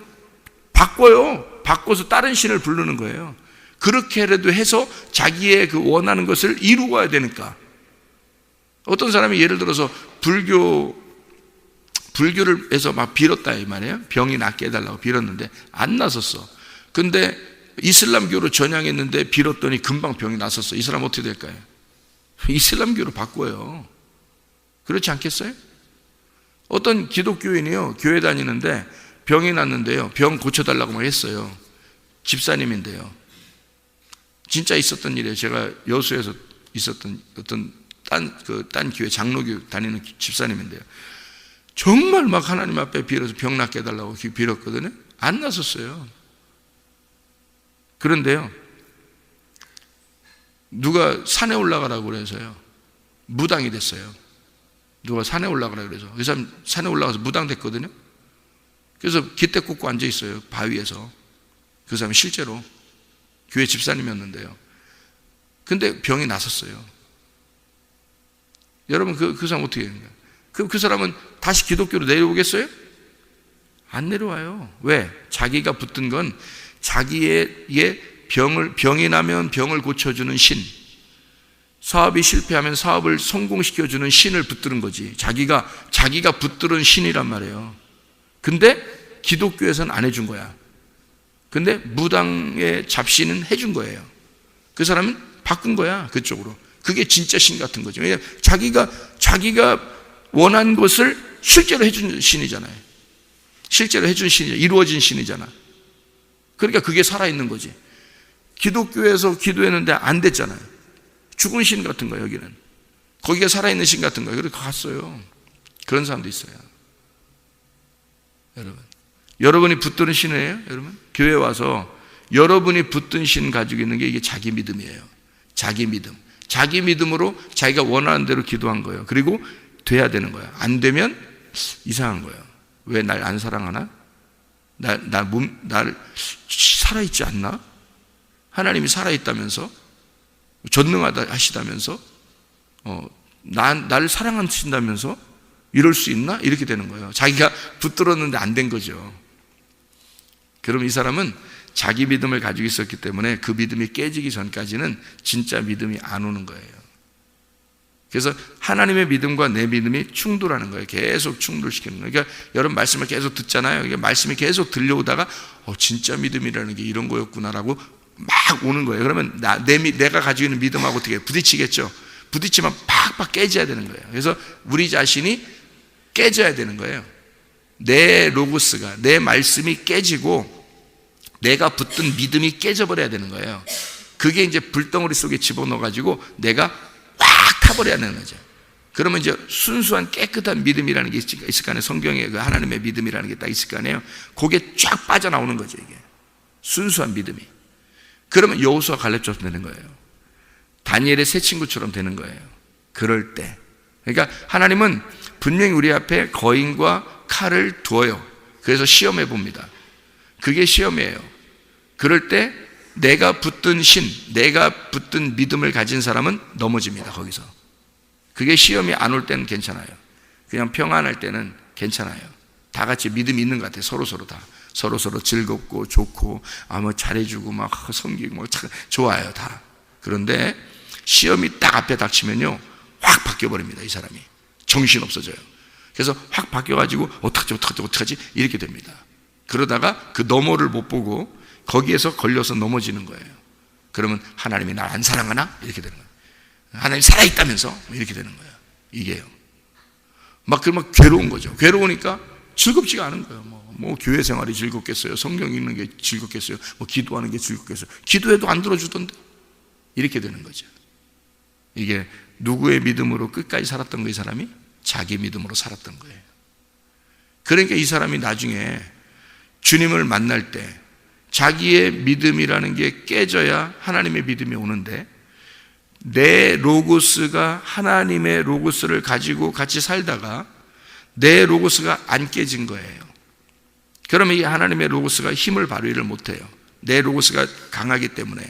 바꿔요. 바꿔서 다른 신을 부르는 거예요. 그렇게라도 해서 자기의 그 원하는 것을 이루어야 되니까. 어떤 사람이 예를 들어서 불교를 해서 막 빌었다 이 말이에요. 병이 낫게 해달라고 빌었는데 안 나섰어. 근데 이슬람교로 전향했는데 빌었더니 금방 병이 났었어. 이 사람 어떻게 될까요? 이슬람교로 바꿔요. 그렇지 않겠어요? 어떤 기독교인이요, 교회 다니는데 병이 났는데요, 병 고쳐달라고 막 했어요. 집사님인데요. 진짜 있었던 일이에요. 제가 여수에서 있었던 어떤 딴 교회 장로교 다니는 집사님인데요. 정말 막 하나님 앞에 빌어서 병 낫게 해달라고 빌었거든요. 안 났었어요. 그런데요, 누가 산에 올라가라고 그래서요, 무당이 됐어요. 누가 산에 올라가라 그래서 그 사람 산에 올라가서 무당됐거든요. 그래서 깃대 꽂고 앉아 있어요, 바위에서. 그 사람이 실제로 교회 집사님이었는데요. 근데 병이 났었어요. 여러분, 그 사람 어떻게 해요? 그 사람은 다시 기독교로 내려오겠어요? 안 내려와요. 왜? 자기가 붙든 건 자기의 병이 나면 병을 고쳐주는 신, 사업이 실패하면 사업을 성공시켜주는 신을 붙드는 거지. 자기가 붙들은 신이란 말이에요. 근데 기독교에서는 안 해준 거야. 근데 무당의 잡신은 해준 거예요. 그 사람은 바꾼 거야, 그쪽으로. 그게 진짜 신 같은 거죠. 왜냐하면 자기가 원한 것을 실제로 해준 신이잖아요. 실제로 해준 신이잖아. 이루어진 신이잖아. 그러니까 그게 살아있는 거지. 기독교에서 기도했는데 안 됐잖아요. 죽은 신 같은 거예요, 여기는. 거기가 살아있는 신 같은 거예요. 그래서 갔어요. 그런 사람도 있어요. 여러분이 붙드는 신이에요, 여러분? 교회 와서 여러분이 붙든 신 가지고 있는 게 이게 자기 믿음이에요. 자기 믿음. 자기 믿음으로 자기가 원하는 대로 기도한 거예요. 그리고 돼야 되는 거예요. 안 되면 이상한 거예요. 왜 날 안 사랑하나? 날 살아있지 않나? 하나님이 살아있다면서? 전능하다 하시다면서? 나를 사랑하신다면서? 이럴 수 있나? 이렇게 되는 거예요. 자기가 붙들었는데 안 된 거죠. 그럼 이 사람은 자기 믿음을 가지고 있었기 때문에 그 믿음이 깨지기 전까지는 진짜 믿음이 안 오는 거예요. 그래서 하나님의 믿음과 내 믿음이 충돌하는 거예요. 계속 충돌시키는 거예요. 그러니까 여러분 말씀을 계속 듣잖아요. 이게 말씀이 계속 들려오다가 진짜 믿음이라는 게 이런 거였구나라고 막 오는 거예요. 그러면 내가 가지고 있는 믿음하고 어떻게 부딪히겠죠. 부딪히면 팍팍 깨져야 되는 거예요. 그래서 우리 자신이 깨져야 되는 거예요. 내 로고스가, 내 말씀이 깨지고 내가 붙든 믿음이 깨져버려야 되는 거예요. 그게 이제 불덩어리 속에 집어넣어가지고 내가 확 타버려야 되는 거죠. 그러면 이제 순수한 깨끗한 믿음이라는 게 있을 거 아니에요. 성경에 그 하나님의 믿음이라는 게 딱 있을 거 아니에요. 그게 쫙 빠져나오는 거죠. 이게 순수한 믿음이. 그러면 여호수아 갈렙처럼 되는 거예요. 다니엘의 새 친구처럼 되는 거예요. 그럴 때. 그러니까 하나님은 분명히 우리 앞에 거인과 칼을 두어요. 그래서 시험해 봅니다. 그게 시험이에요. 그럴 때 내가 붙든 내가 붙든 믿음을 가진 사람은 넘어집니다. 거기서. 그게 시험이 안 올 때는 괜찮아요. 그냥 평안할 때는 괜찮아요. 다 같이 믿음이 있는 것 같아요. 서로서로 다. 서로서로 즐겁고 좋고 뭐 잘해주고 막 섬기고 막 좋아요. 다. 그런데 시험이 딱 앞에 닥치면요 확 바뀌어버립니다. 이 사람이 정신 없어져요. 그래서 확 바뀌어가지고 어떡하지 이렇게 됩니다. 그러다가 그 너머를 못 보고 거기에서 걸려서 넘어지는 거예요. 그러면 하나님이 날 안 사랑하나? 이렇게 되는 거예요. 하나님이 살아있다면서? 이렇게 되는 거예요. 이게요. 그러면 괴로운 거죠. 괴로우니까 즐겁지가 않은 거예요. 뭐 교회 생활이 즐겁겠어요? 성경 읽는 게 즐겁겠어요? 기도하는 게 즐겁겠어요? 기도해도 안 들어주던데? 이렇게 되는 거죠. 이게 누구의 믿음으로 끝까지 살았던 거예요? 이 사람이? 자기 믿음으로 살았던 거예요. 그러니까 이 사람이 나중에 주님을 만날 때 자기의 믿음이라는 게 깨져야 하나님의 믿음이 오는데 내 로고스가 하나님의 로고스를 가지고 같이 살다가 내 로고스가 안 깨진 거예요. 그러면 이 하나님의 로고스가 힘을 발휘를 못해요. 내 로고스가 강하기 때문에,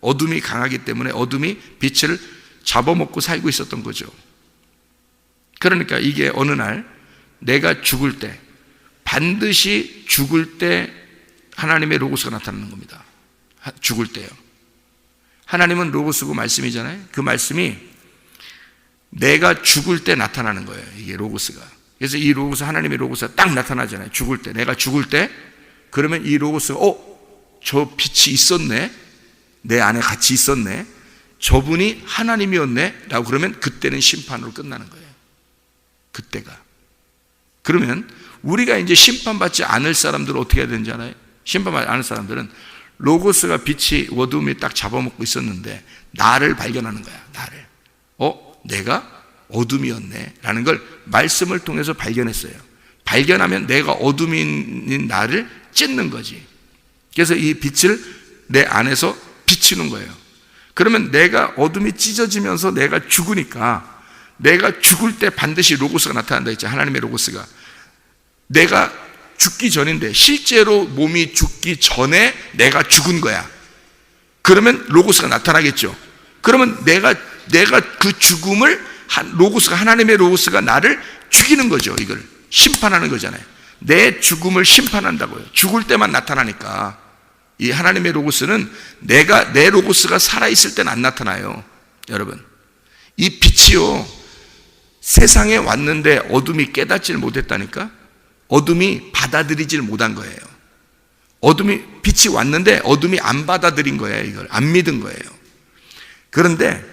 어둠이 강하기 때문에 어둠이 빛을 잡아먹고 살고 있었던 거죠. 그러니까 이게 어느 날 내가 죽을 때, 반드시 죽을 때 하나님의 로고스가 나타나는 겁니다. 죽을 때요. 하나님은 로고스고 말씀이잖아요. 그 말씀이 내가 죽을 때 나타나는 거예요. 이게 로고스가. 그래서 이 로고스, 하나님의 로고스가 딱 나타나잖아요. 죽을 때, 내가 죽을 때. 그러면 이 로고스가 저 빛이 있었네, 내 안에 같이 있었네, 저분이 하나님이었네 라고 그러면 그때는 심판으로 끝나는 거예요. 그때가. 그러면 우리가 이제 심판받지 않을 사람들은 어떻게 해야 되는지 알아요? 심판받지 않을 사람들은 로고스가 빛이 어둠이 딱 잡아먹고 있었는데 나를 발견하는 거야. 나를. 내가 어둠이었네 라는 걸 말씀을 통해서 발견했어요. 발견하면 내가 어둠인 나를 찢는 거지. 그래서 이 빛을 내 안에서 비치는 거예요. 그러면 내가 어둠이 찢어지면서 내가 죽으니까, 내가 죽을 때 반드시 로고스가 나타난다 했죠. 하나님의 로고스가. 내가 죽기 전인데 실제로 몸이 죽기 전에 내가 죽은 거야. 그러면 로고스가 나타나겠죠. 그러면 내가 그 죽음을 로고스가, 하나님의 로고스가 나를 죽이는 거죠. 이걸 심판하는 거잖아요. 내 죽음을 심판한다고요. 죽을 때만 나타나니까. 이 하나님의 로고스는 내 로고스가 살아있을 때는 안 나타나요. 여러분, 이 빛이요 세상에 왔는데 어둠이 깨닫지를 못했다니까. 어둠이 받아들이질 못한 거예요. 빛이 왔는데 어둠이 안 받아들인 거예요. 이걸 안 믿은 거예요. 그런데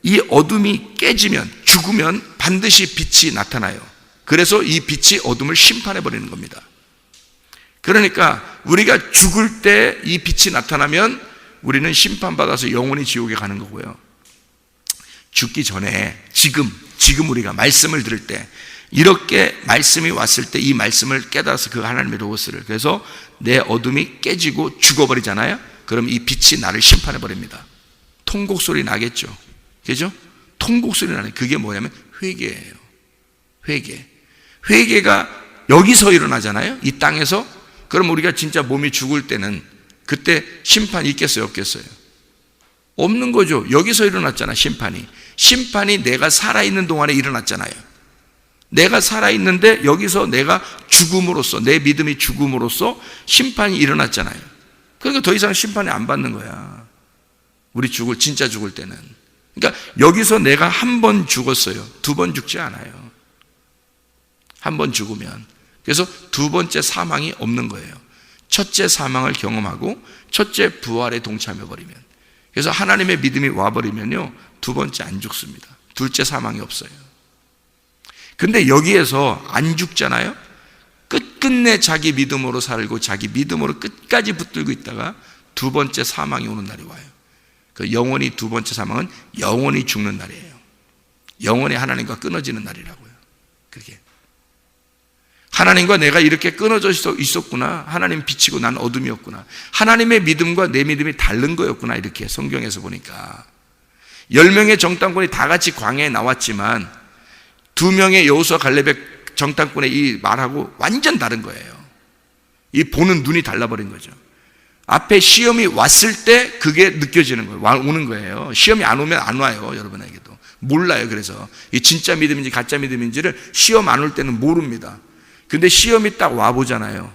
이 어둠이 깨지면, 죽으면 반드시 빛이 나타나요. 그래서 이 빛이 어둠을 심판해 버리는 겁니다. 그러니까 우리가 죽을 때 이 빛이 나타나면 우리는 심판받아서 영원히 지옥에 가는 거고요. 죽기 전에 지금 우리가 말씀을 들을 때, 이렇게 말씀이 왔을 때 이 말씀을 깨달아서 그 하나님의 로고스를, 그래서 내 어둠이 깨지고 죽어버리잖아요. 그럼 이 빛이 나를 심판해 버립니다. 통곡 소리 나겠죠. 그죠? 통곡 소리 나는 그게 뭐냐면 회개예요. 회개가 여기서 일어나잖아요. 이 땅에서. 그럼 우리가 진짜 몸이 죽을 때는 그때 심판이 있겠어요, 없겠어요? 없는 거죠. 여기서 일어났잖아, 심판이 내가 살아있는 동안에 일어났잖아요. 내가 살아있는데 여기서 내가 죽음으로써, 내 믿음이 죽음으로써 심판이 일어났잖아요. 그러니까 더 이상 심판이 안 받는 거야. 우리 진짜 죽을 때는. 그러니까 여기서 내가 한 번 죽었어요. 두 번 죽지 않아요. 한 번 죽으면. 그래서 두 번째 사망이 없는 거예요. 첫째 사망을 경험하고 첫째 부활에 동참해버리면. 그래서 하나님의 믿음이 와버리면요, 두 번째 안 죽습니다. 둘째 사망이 없어요. 근데 여기에서 안 죽잖아요? 끝끝내 자기 믿음으로 살고 자기 믿음으로 끝까지 붙들고 있다가 두 번째 사망이 오는 날이 와요. 그 영원히 두 번째 사망은 영원히 죽는 날이에요. 영원히 하나님과 끊어지는 날이라고요. 그게 하나님과 내가 이렇게 끊어져 있었구나. 하나님 빛이고 난 어둠이었구나. 하나님의 믿음과 내 믿음이 다른 거였구나. 이렇게 성경에서 보니까 10명의 정탐꾼이 다 같이 광야에 나왔지만 2명의 여호수아 갈렙의 정탐꾼의 이 말하고 완전 다른 거예요. 이 보는 눈이 달라버린 거죠. 앞에 시험이 왔을 때 그게 느껴지는 거예요. 오는 거예요. 시험이 안 오면 안 와요. 여러분에게도 몰라요. 그래서 이 진짜 믿음인지 가짜 믿음인지를 시험 안 올 때는 모릅니다. 근데 시험이 딱 와보잖아요.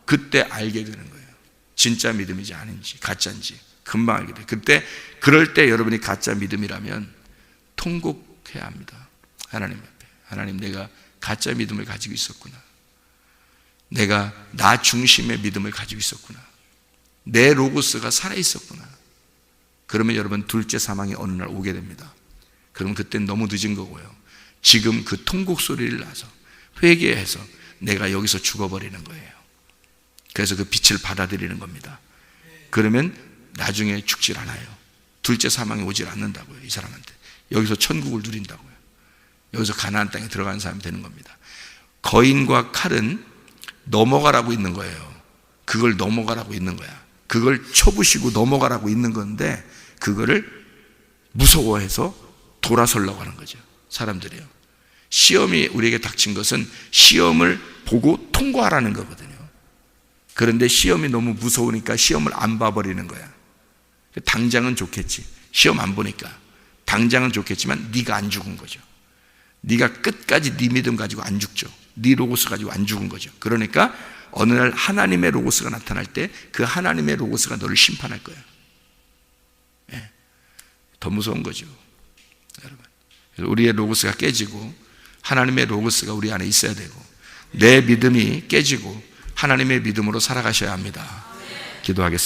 그때 알게 되는 거예요. 진짜 믿음인지 아닌지 가짜인지 금방 알게 돼요. 그럴 때 여러분이 가짜 믿음이라면 통곡해야 합니다. 하나님 앞에. 하나님, 내가 가짜 믿음을 가지고 있었구나. 내가 나 중심의 믿음을 가지고 있었구나. 내 로고스가 살아있었구나. 그러면 여러분 둘째 사망이 어느 날 오게 됩니다. 그럼 그때는 너무 늦은 거고요. 지금 그 통곡 소리를 나서 회개해서 내가 여기서 죽어버리는 거예요. 그래서 그 빛을 받아들이는 겁니다. 그러면 나중에 죽질 않아요. 둘째 사망이 오질 않는다고요. 이 사람한테. 여기서 천국을 누린다고요. 여기서 가나안 땅에 들어가는 사람이 되는 겁니다. 거인과 칼은 넘어가라고 있는 거예요. 그걸 넘어가라고 있는 거야. 그걸 쳐부시고 넘어가라고 있는 건데 그거를 무서워해서 돌아서려고 하는 거죠. 사람들이요. 시험이 우리에게 닥친 것은 시험을 보고 통과하라는 거거든요. 그런데 시험이 너무 무서우니까 시험을 안 봐버리는 거야. 당장은 좋겠지. 시험 안 보니까. 당장은 좋겠지만 네가 안 죽은 거죠. 네가 끝까지 네 믿음 가지고 안 죽죠. 네 로고스 가지고 안 죽은 거죠. 그러니까 어느 날 하나님의 로고스가 나타날 때 그 하나님의 로고스가 너를 심판할 거예요. 네. 더 무서운 거죠. 여러분. 그래서 우리의 로고스가 깨지고 하나님의 로고스가 우리 안에 있어야 되고 내 믿음이 깨지고 하나님의 믿음으로 살아가셔야 합니다. 기도하겠습니다.